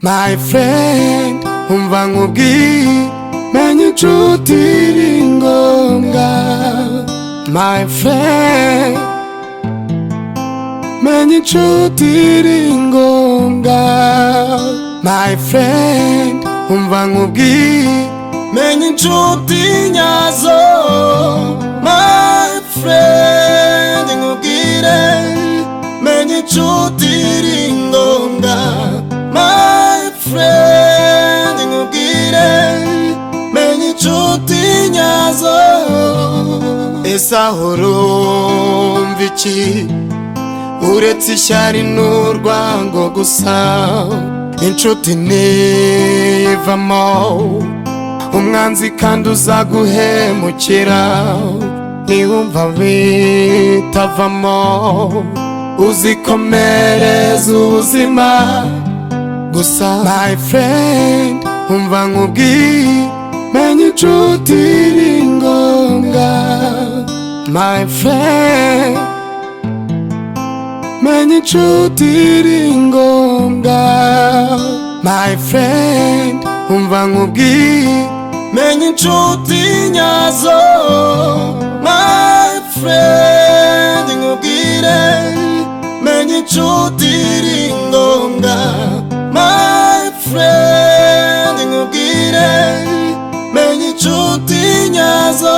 My friend, umva nkubwiye menye inshuti iri ngombwa. My friend, menye inshuti iri ngombwa. My friend, umva nkubwiye menye inshuti nyazo. My friend, nkubwire menye inshuti iri ngombwa. My friend, nkubwire menye inshuti nyazo. Ese aho urumva iki uretse ishyari n'urwango gusa? Inshuti ntivamo umwanzi kandi uzaguhemukira. Niwumva bitavamo uzikomereza ubuzima gusa. My friend, umva nkubwiye menye inshuti iri ngombwa. My friend, menye inshuti iri ngombwa. My friend, umva nkubwiye menye inshuti nyazo. My friend, nkubwire menye inshuti iri ngombwa. My friend, nkubwire menye inshuti nyazo.